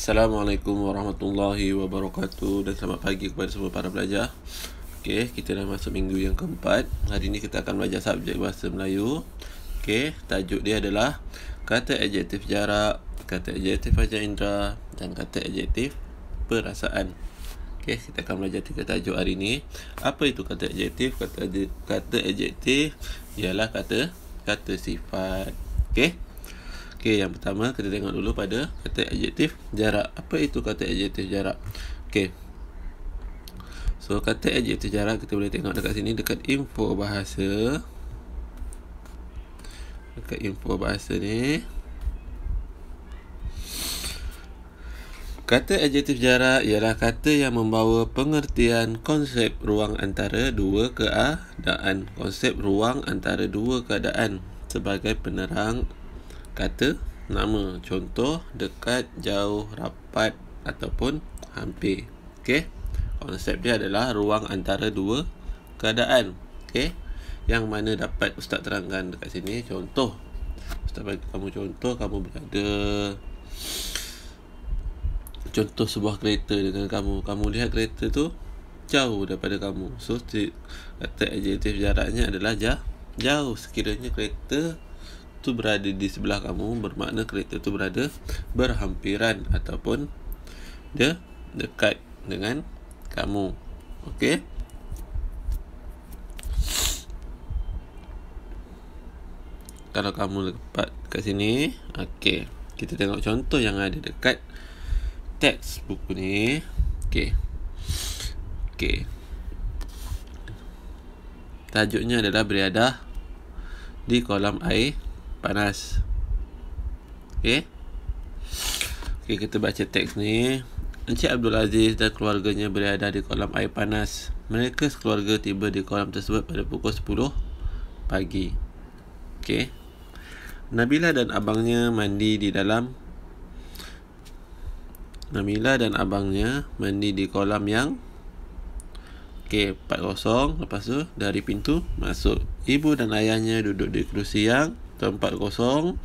Assalamualaikum warahmatullahi wabarakatuh dan selamat pagi kepada semua para pelajar. Okey, kita dah masuk minggu yang keempat. Hari ini kita akan belajar subjek bahasa Melayu. Okey, tajuk dia adalah kata adjektif jarak, kata adjektif panca indera dan kata adjektif perasaan. Okey, kita akan belajar 3 tajuk hari ini. Apa itu kata adjektif? Kata adjektif ialah kata sifat. Okey. Okey, yang pertama kita tengok dulu pada kata adjektif jarak. Apa itu kata adjektif jarak? Okey. So, kata adjektif jarak kita boleh tengok dekat sini, dekat info bahasa. Dekat info bahasa ni. Kata adjektif jarak ialah kata yang membawa pengertian konsep ruang antara dua keadaan. Konsep ruang antara dua keadaan sebagai penerang kata nama. Contoh, dekat, jauh, rapat ataupun hampir. Okey. Konsep dia adalah ruang antara dua keadaan. Okey. Yang mana dapat Ustaz terangkan dekat sini. Contoh, Ustaz bagi kamu contoh, kamu berada contoh sebuah kereta dengan kamu. Kamu lihat kereta tu jauh daripada kamu. So, kata adjektif jaraknya adalah jauh. Sekiranya kereta tu berada di sebelah kamu, bermakna kereta tu berada berhampiran ataupun dia dekat dengan kamu. Okey. Kalau kamu lepat kat sini, okey, kita tengok contoh yang ada dekat teks buku ni. Okey. Okey. Tajuknya adalah beriadah di kolam air panas. Okey. Okey, kita baca teks ni. Encik Abdul Aziz dan keluarganya berada di kolam air panas. Mereka sekeluarga tiba di kolam tersebut pada pukul 10 pagi. Okey. Nabila dan abangnya mandi di kolam yang 40. Lepas tu dari pintu masuk. Ibu dan ayahnya duduk di kerusi yang tempat kosong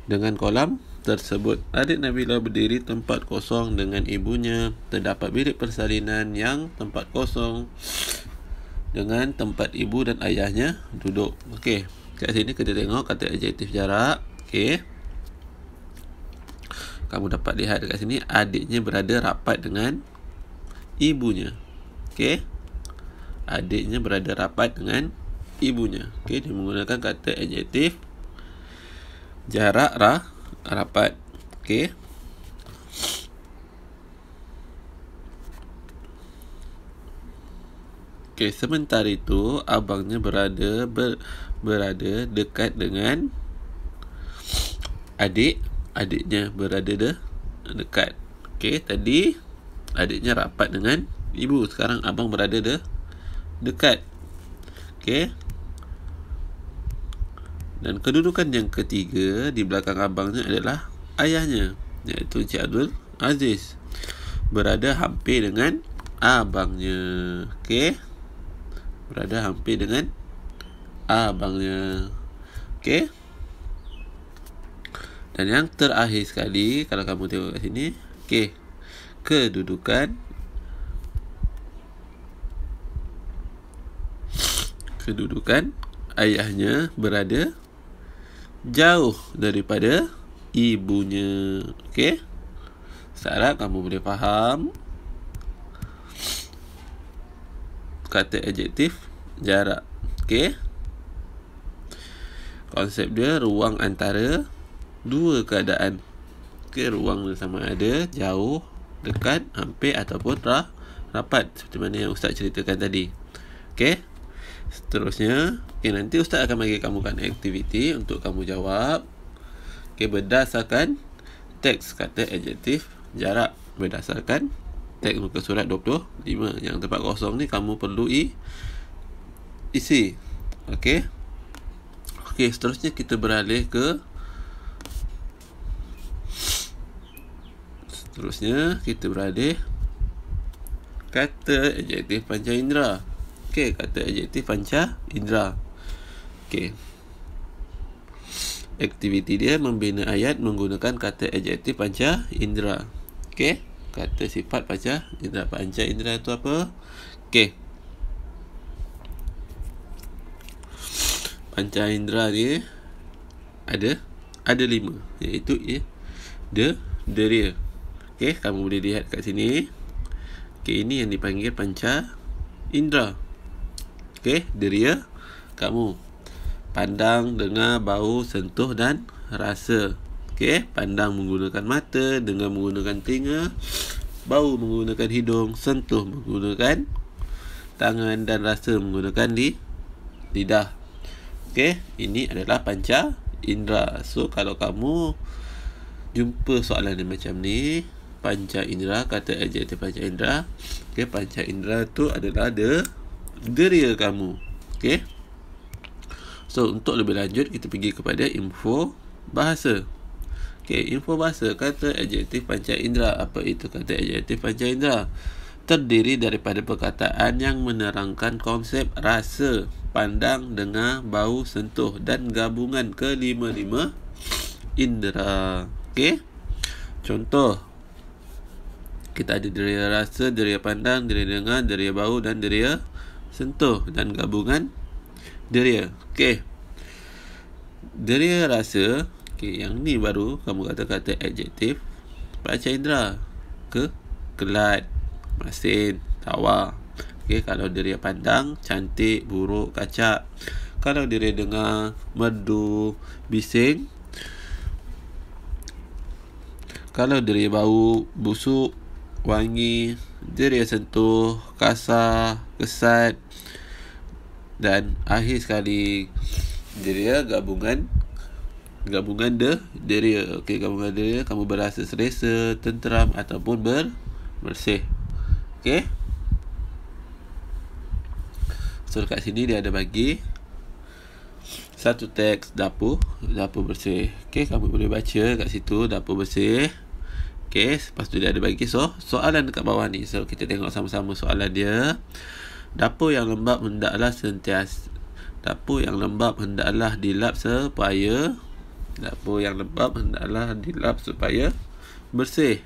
dengan kolam tersebut. Adik Nabila berdiri tempat kosong dengan ibunya. Terdapat bilik persalinan yang tempat kosong dengan tempat ibu dan ayahnya duduk. Okey, kat sini kita tengok kata adjektif jarak. Okey, kamu dapat lihat dekat sini adiknya berada rapat dengan ibunya. Okey, adiknya berada rapat dengan ibunya. Okey, dia menggunakan kata adjektif jarak rapat. Okey. Okey, sementara itu abangnya berada dekat dengan adiknya berada dekat. Okey, tadi adiknya rapat dengan ibu, sekarang abang berada dekat. Okey. Dan kedudukan yang ketiga di belakang abangnya adalah ayahnya, iaitu Encik Abdul Aziz, berada hampir dengan abangnya. Okey, berada hampir dengan abangnya. Okey. Dan yang terakhir sekali, kalau kamu tengok kat sini, okey, kedudukan ayahnya berada jauh daripada ibunya. Okey. Seharap kamu boleh faham kata adjektif jarak. Okey. Konsep dia ruang antara dua keadaan. Okey, ruang dia sama ada jauh, dekat, hampir ataupun rapat, seperti mana yang Ustaz ceritakan tadi. Okey. Seterusnya, nanti Ustaz akan bagi kamu kan aktiviti untuk kamu jawab. Okey, berdasarkan teks kata adjektif jarak, berdasarkan teks muka surat 25. Yang tempat kosong ni kamu perlu isi. Okey. Okey, seterusnya kita beralih ke kata adjektif panca indera. Okey, kata adjektif panca indera. Okey. Aktiviti dia membina ayat menggunakan kata adjektif panca indera. Okey, kata sifat panca indera. Panca indera itu apa? Okey, panca indera ni ada 5, iaitu deria. Okey, kamu boleh lihat kat sini. Okey, ini yang dipanggil panca indera. Okey, deria kamu pandang, dengar, bau, sentuh dan rasa. Okey, pandang menggunakan mata, dengar menggunakan telinga, bau menggunakan hidung, sentuh menggunakan tangan dan rasa menggunakan lidah. Okey, ini adalah panca indera. So kalau kamu jumpa soalan yang macam ni, panca indera, kata adjektif panca indera. Okey, panca indera tu adalah deria kamu. Okey. So untuk lebih lanjut, kita pergi kepada info bahasa. Okey, info bahasa, kata adjektif panca indera. Apa itu kata adjektif panca indera? Terdiri daripada perkataan yang menerangkan konsep rasa, pandang, dengar, bau, sentuh dan gabungan kelima-lima indera. Okey. Contoh, kita ada deria rasa, deria pandang, deria dengar, deria bau dan deria sentuh dan gabungan deria. Okey. Deria rasa, okey, yang ni baru kamu kata adjektif panca indera. Kelat, masin, tawa. Okey, kalau deria pandang, cantik, buruk, kacak. Kalau deria dengar, merdu, bising. Kalau deria bau, busuk, wangi. Deria sentuh, kasar, kesat. Dan akhir sekali, deria gabungan deria. Okey, gabungan deria, kamu berasa selesa, tenteram ataupun bersih. Okey. So kat sini dia ada bagi satu teks dapur bersih. Okey, kamu boleh baca kat situ dapur bersih. Okey, lepas tu dia ada bagi soalan dekat bawah ni. So kita tengok sama-sama soalan dia. Dapur yang lembap hendaklah dilap supaya bersih.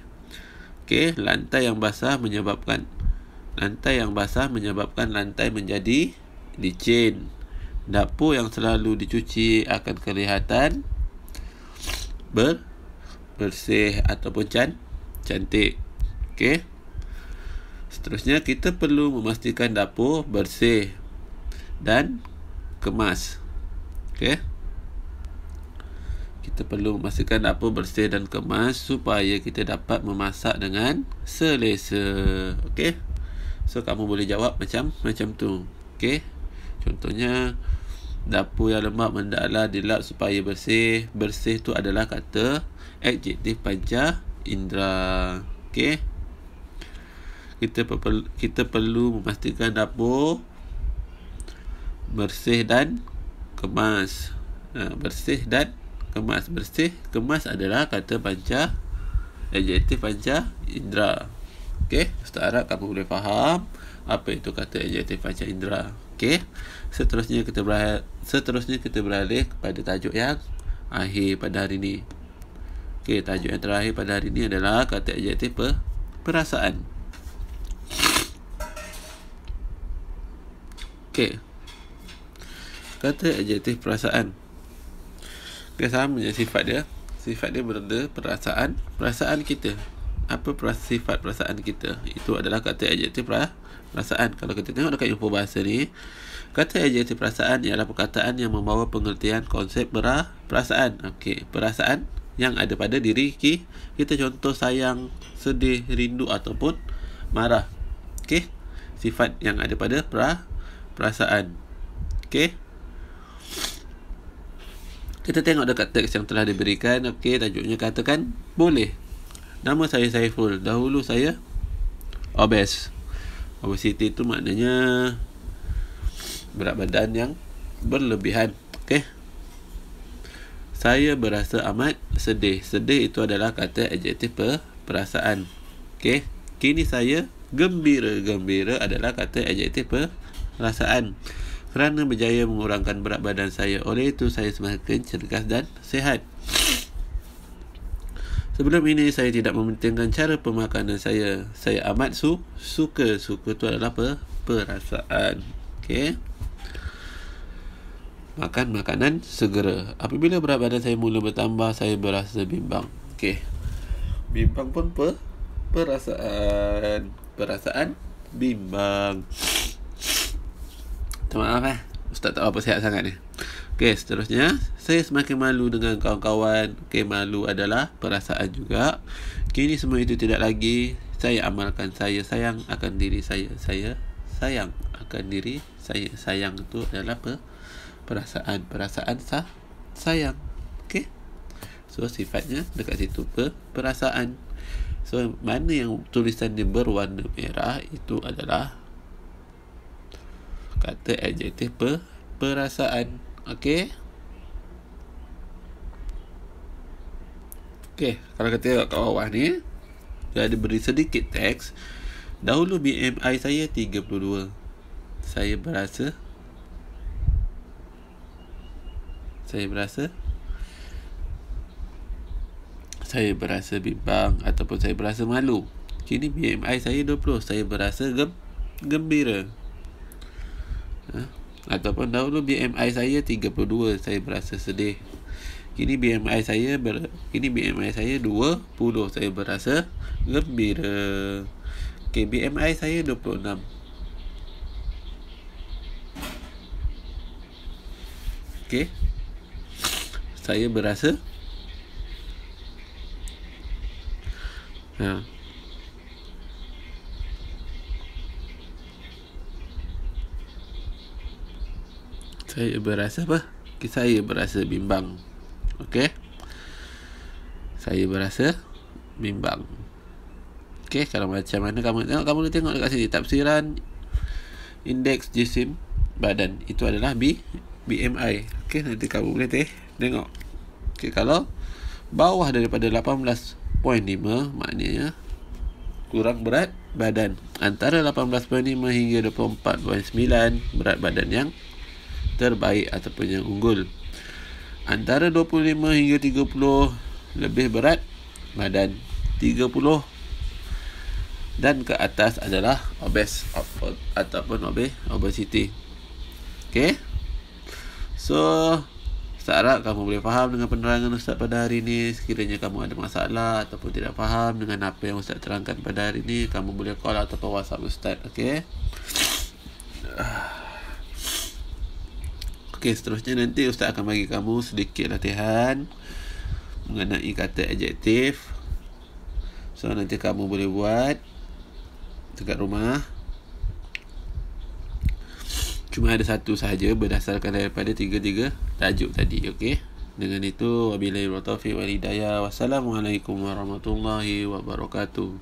Okey, lantai yang basah menyebabkan lantai menjadi licin. Dapur yang selalu dicuci akan kelihatan bersih ataupun cantik. Okey. Seterusnya, kita perlu memastikan dapur bersih dan kemas. Okey. Kita perlu memastikan dapur bersih dan kemas supaya kita dapat memasak dengan selesa. Okey. So kamu boleh jawab macam tu. Okey. Contohnya, dapur yang lembap hendaklah dilap supaya bersih. Bersih tu adalah kata adjektif panca indera. Okey. Kita perlu memastikan dapur bersih dan kemas. Bersih dan kemas. Bersih, kemas adalah kata panca adjektif panca indera. Okey, Ustaz harap kamu boleh faham apa itu kata adjektif panca indera. Okey. Seterusnya kita beralih kepada tajuk yang akhir pada hari ini. Okey, tajuk yang terakhir pada hari ini adalah kata adjektif perasaan. Okey. Kata adjektif perasaan. Okey, sama je sifat dia. Sifat dia berada perasaan kita. Apa sifat perasaan kita? Itu adalah kata adjektif perasaan. Kalau kita tengok dekat info bahasa ni, kata adjektif perasaan ialah perkataan yang membawa pengertian konsep perasaan. Okey, perasaan yang ada pada diri kita. Contoh, sayang, sedih, rindu ataupun marah. Okey, sifat yang ada pada perasaan. Okey. Kita tengok dekat teks yang telah diberikan. Okey, tajuknya katakan boleh. Nama saya Saiful. Dahulu saya obes. Obesity itu maknanya berat badan yang berlebihan. Okey. Saya berasa amat sedih. Sedih itu adalah kata adjektif perasaan. Okey. Kini saya gembira. Gembira adalah kata adjektif perasaan. Kerana berjaya mengurangkan berat badan saya, oleh itu saya semakin cergas dan sihat. Sebelum ini saya tidak mementingkan cara pemakanan saya. Saya amat suka. Suka tu adalah perasaan. Okey. Makan makanan segera. Apabila berat badan saya mula bertambah, saya berasa bimbang. Okey. Bimbang pun perasaan. Perasaan bimbang. Maaf Ustaz tak apa sihat sangat ni. Okey, seterusnya, saya semakin malu dengan kawan-kawan. Okey, malu adalah perasaan juga. Kini semua itu tidak lagi. Saya amalkan. Saya sayang akan diri saya. Saya sayang akan diri saya. Sayang itu adalah perasaan. Perasaan sayang. Okey. So, sifatnya dekat situ perasaan. So, mana yang tulisannya berwarna merah, itu adalah kata adjektif perasaan. Okey. Okey, kalau kita tengok kat bawah ni, dia ada beri sedikit teks. Dahulu BMI saya 32. Saya berasa bimbang ataupun saya berasa malu. Kini BMI saya 20. Saya berasa gembira. Ataupun dahulu BMI saya 32. Saya berasa sedih. Kini BMI saya 20. Saya berasa gembira. Okay, BMI saya 26. Okay, saya berasa saya berasa apa? Okay, saya berasa bimbang. Okey. Saya berasa bimbang. Okey, kalau macam mana kamu tengok, kamu boleh tengok dekat sini tafsiran indeks jisim badan. Itu adalah BMI. Okey, nanti kamu boleh tengok. Okey, kalau bawah daripada 18.5 maknanya kurang berat badan. Antara 18.5 hingga 24.9 berat badan yang terbaik ataupun yang unggul. Antara 25 hingga 30 lebih berat badan. 30 dan ke atas adalah obes ataupun obesity. Okey. So, saya harap kamu boleh faham dengan penerangan Ustaz pada hari ini. Sekiranya kamu ada masalah ataupun tidak faham dengan apa yang Ustaz terangkan pada hari ini, kamu boleh call ataupun WhatsApp Ustaz. Okey. Okey, seterusnya nanti Ustaz akan bagi kamu sedikit latihan mengenai kata adjektif. So, nanti kamu boleh buat dekat rumah. Cuma ada satu sahaja berdasarkan daripada tiga tajuk tadi. Okey. Dengan itu, wabillahi taufiq wal hidayah. Wassalamualaikum warahmatullahi wabarakatuh.